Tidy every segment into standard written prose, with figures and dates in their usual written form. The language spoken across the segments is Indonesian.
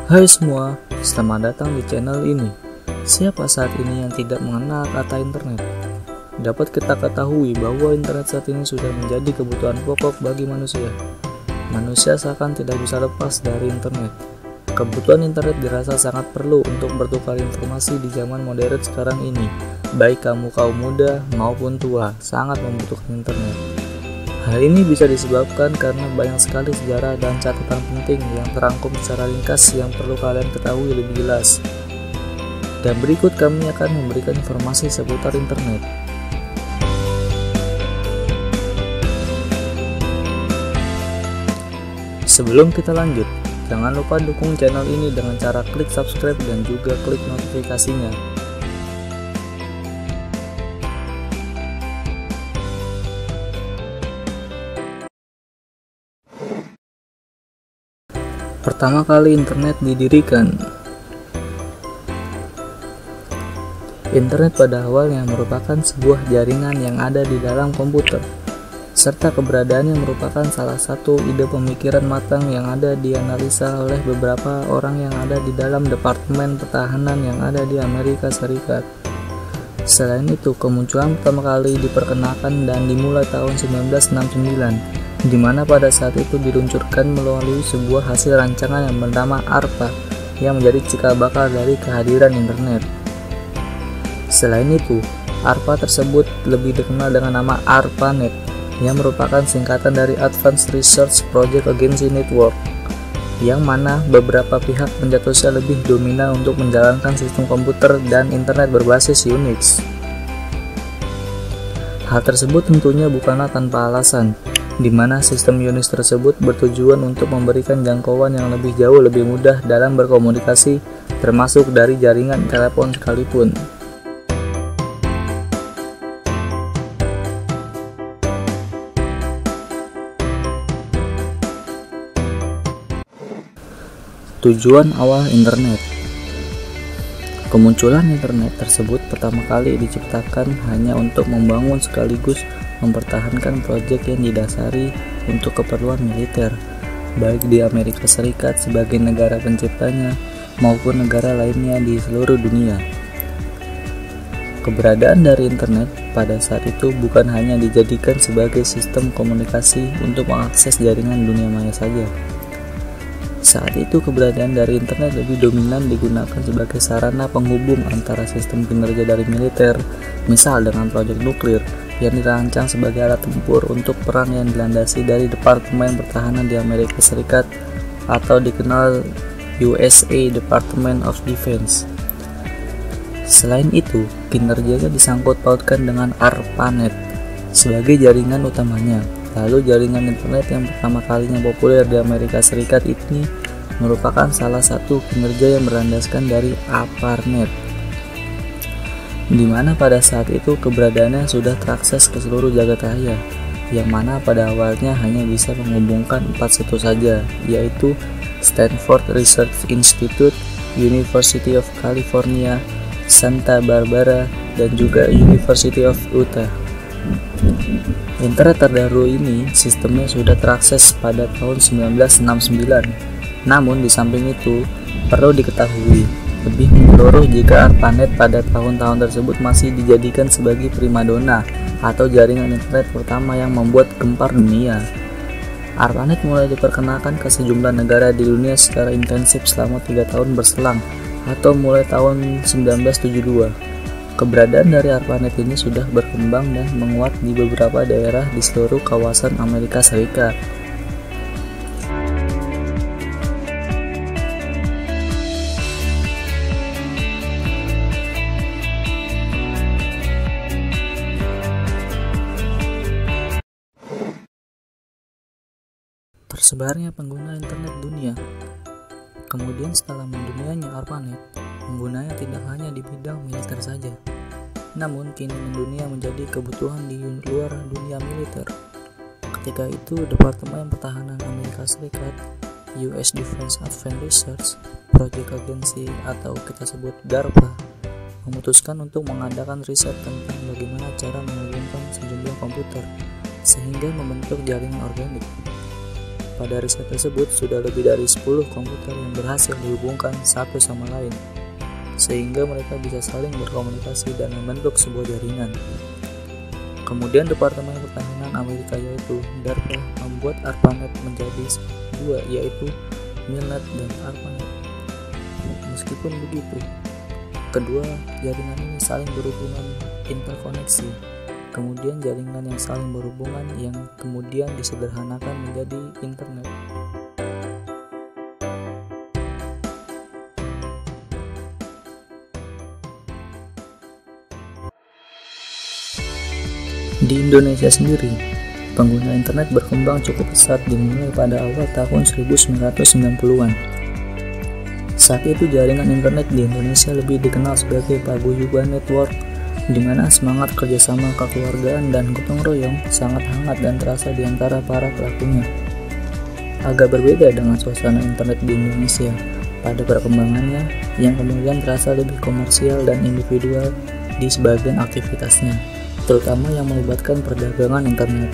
Hai semua, selamat datang di channel ini. Siapa saat ini yang tidak mengenal kata internet? Dapat kita ketahui bahwa internet saat ini sudah menjadi kebutuhan pokok bagi manusia. Manusia seakan tidak bisa lepas dari internet. Kebutuhan internet dirasa sangat perlu untuk bertukar informasi di zaman modern sekarang ini. Baik kamu kaum muda maupun tua, sangat membutuhkan internet. Hal ini bisa disebabkan karena banyak sekali sejarah dan catatan penting yang terangkum secara ringkas yang perlu kalian ketahui lebih jelas. Dan berikut kami akan memberikan informasi seputar internet. Sebelum kita lanjut, jangan lupa dukung channel ini dengan cara klik subscribe dan juga klik notifikasinya. Pertama kali internet didirikan. Internet pada awalnya merupakan sebuah jaringan yang ada di dalam komputer, serta keberadaannya merupakan salah satu ide pemikiran matang yang ada dianalisa oleh beberapa orang yang ada di dalam Departemen Pertahanan yang ada di Amerika Serikat. Selain itu, kemunculan pertama kali diperkenalkan dan dimulai tahun 1969, di mana pada saat itu diluncurkan melalui sebuah hasil rancangan yang bernama ARPA yang menjadi cikal bakal dari kehadiran internet. Selain itu, ARPA tersebut lebih dikenal dengan nama ARPANET yang merupakan singkatan dari Advanced Research Project Agency Network, yang mana beberapa pihak pencetusnya lebih dominan untuk menjalankan sistem komputer dan internet berbasis Unix. Hal tersebut tentunya bukanlah tanpa alasan, di mana sistem Unix tersebut bertujuan untuk memberikan jangkauan yang lebih jauh lebih mudah dalam berkomunikasi, termasuk dari jaringan telepon sekalipun. Tujuan awal internet. Kemunculan internet tersebut pertama kali diciptakan hanya untuk membangun sekaligus mempertahankan proyek yang didasari untuk keperluan militer, baik di Amerika Serikat sebagai negara penciptanya maupun negara lainnya di seluruh dunia. Keberadaan dari internet pada saat itu bukan hanya dijadikan sebagai sistem komunikasi untuk mengakses jaringan dunia maya saja. Saat itu keberadaan dari internet lebih dominan digunakan sebagai sarana penghubung antara sistem kinerja dari militer, misal dengan proyek nuklir yang dirancang sebagai alat tempur untuk perang yang dilandasi dari Departemen Pertahanan di Amerika Serikat atau dikenal USA Department of Defense. Selain itu, kinerjanya disangkut pautkan dengan ARPANET sebagai jaringan utamanya. Lalu jaringan internet yang pertama kalinya populer di Amerika Serikat ini merupakan salah satu kinerja yang berlandaskan dari ARPANET, di mana pada saat itu keberadaannya sudah terakses ke seluruh jagat raya, yang mana pada awalnya hanya bisa menghubungkan 4 situs saja, yaitu Stanford Research Institute, University of California, Santa Barbara, dan juga University of Utah. Internet terdahulu ini sistemnya sudah terakses pada tahun 1969. Namun di samping itu, perlu diketahui lebih menyeluruh jika ARPANET pada tahun-tahun tersebut masih dijadikan sebagai primadona atau jaringan internet pertama yang membuat gempar dunia. ARPANET mulai diperkenalkan ke sejumlah negara di dunia secara intensif selama 3 tahun berselang atau mulai tahun 1972. Keberadaan dari ARPANET ini sudah berkembang dan menguat di beberapa daerah di seluruh kawasan Amerika Serikat. Tersebarnya pengguna internet dunia. Kemudian setelah mendunianya ARPANET, penggunanya tidak hanya di bidang militer saja, namun kini mendunia menjadi kebutuhan di luar dunia militer. Ketika itu, Departemen Pertahanan Amerika Serikat, US Defense Advanced Research Project Agency atau kita sebut DARPA, memutuskan untuk mengadakan riset tentang bagaimana cara menghubungkan sejumlah komputer sehingga membentuk jaringan organik. Pada riset tersebut sudah lebih dari 10 komputer yang berhasil dihubungkan satu sama lain, sehingga mereka bisa saling berkomunikasi dan membentuk sebuah jaringan. Kemudian Departemen Pertahanan Amerika yaitu DARPA membuat ARPANET menjadi dua, yaitu MILNET dan ARPANET. Meskipun begitu, kedua jaringan ini saling berhubungan interkoneksi. Kemudian jaringan yang saling berhubungan yang kemudian disederhanakan menjadi internet. Di Indonesia sendiri, pengguna internet berkembang cukup pesat dimulai pada awal tahun 1990-an. Saat itu jaringan internet di Indonesia lebih dikenal sebagai paguyuban network, di mana semangat kerjasama kekeluargaan dan gotong royong sangat hangat dan terasa di antara para pelakunya. Agak berbeda dengan suasana internet di Indonesia pada perkembangannya yang kemudian terasa lebih komersial dan individual di sebagian aktivitasnya, terutama yang melibatkan perdagangan internet.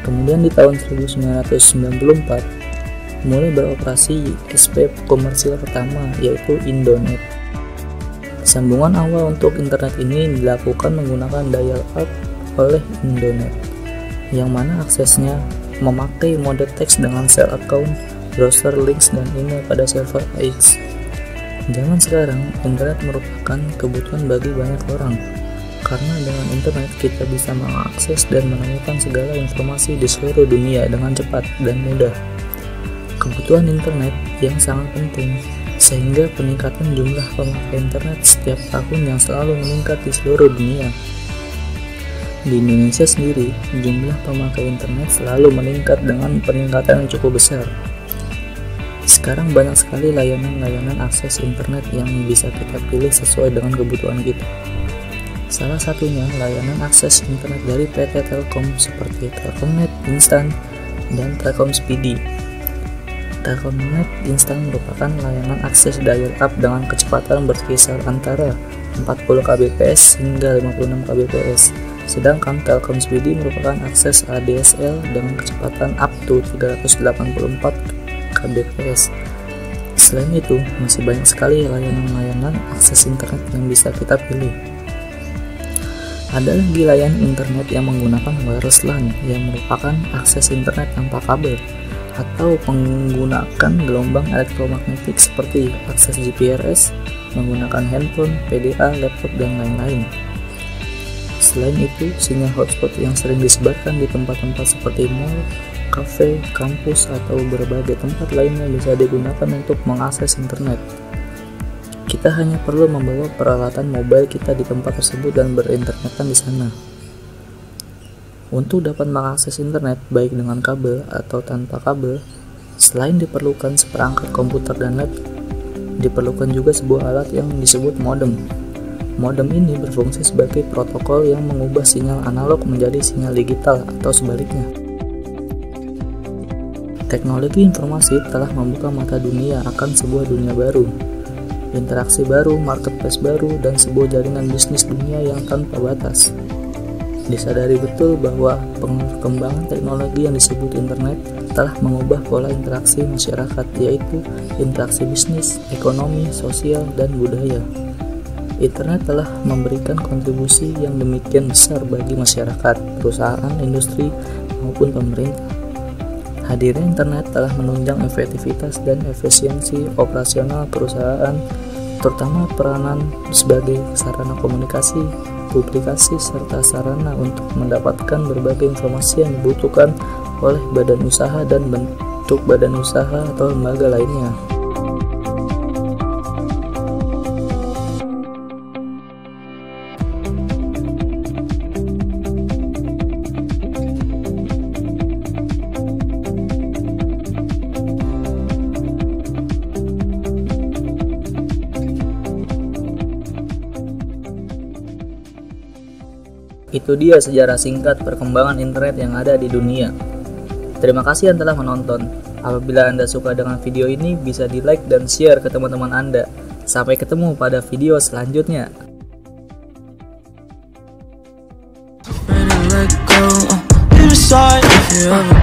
Kemudian di tahun 1994 mulai beroperasi SP komersial pertama, yaitu Indonet. Sambungan awal untuk internet ini dilakukan menggunakan dial-up oleh Indonet, yang mana aksesnya memakai mode teks dengan share account, browser links, dan email pada server AIX. Zaman sekarang, internet merupakan kebutuhan bagi banyak orang, karena dengan internet kita bisa mengakses dan menemukan segala informasi di seluruh dunia dengan cepat dan mudah. Kebutuhan internet yang sangat penting, sehingga peningkatan jumlah pemakai internet setiap tahun yang selalu meningkat di seluruh dunia. Di Indonesia sendiri, jumlah pemakai internet selalu meningkat dengan peningkatan yang cukup besar. Sekarang banyak sekali layanan-layanan akses internet yang bisa kita pilih sesuai dengan kebutuhan kita. Salah satunya layanan akses internet dari PT Telkom seperti Telkomnet Instan dan Telkom Speedy. Telkomnet Instan merupakan layanan akses dial-up dengan kecepatan berkisar antara 40 kbps hingga 56 kbps. Sedangkan Telkom Speedy merupakan akses ADSL dengan kecepatan up to 384 kbps. Selain itu, masih banyak sekali layanan-layanan akses internet yang bisa kita pilih. Ada lagi layanan internet yang menggunakan wireless LAN yang merupakan akses internet tanpa kabel, atau menggunakan gelombang elektromagnetik seperti akses GPRS, menggunakan handphone, PDA, laptop, dan lain-lain. Selain itu, sinyal hotspot yang sering disebarkan di tempat-tempat seperti mall, kafe, kampus, atau berbagai tempat lainnya bisa digunakan untuk mengakses internet. Kita hanya perlu membawa peralatan mobile kita di tempat tersebut dan berinternetkan di sana. Untuk dapat mengakses internet baik dengan kabel atau tanpa kabel, selain diperlukan seperangkat komputer dan laptop, diperlukan juga sebuah alat yang disebut modem. Modem ini berfungsi sebagai protokol yang mengubah sinyal analog menjadi sinyal digital atau sebaliknya. Teknologi informasi telah membuka mata dunia akan sebuah dunia baru, interaksi baru, marketplace baru, dan sebuah jaringan bisnis dunia yang tanpa batas. Disadari betul bahwa perkembangan teknologi yang disebut internet telah mengubah pola interaksi masyarakat, yaitu interaksi bisnis, ekonomi, sosial, dan budaya. Internet telah memberikan kontribusi yang demikian besar bagi masyarakat, perusahaan, industri, maupun pemerintah. Hadirnya internet telah menunjang efektivitas dan efisiensi operasional perusahaan, terutama peranan sebagai sarana komunikasi, publikasi, serta sarana untuk mendapatkan berbagai informasi yang dibutuhkan oleh badan usaha dan bentuk badan usaha atau lembaga lainnya. Itu dia sejarah singkat perkembangan internet yang ada di dunia. Terima kasih yang telah menonton. Apabila Anda suka dengan video ini, bisa di-like dan share ke teman-teman Anda. Sampai ketemu pada video selanjutnya. Let go, inside if you ever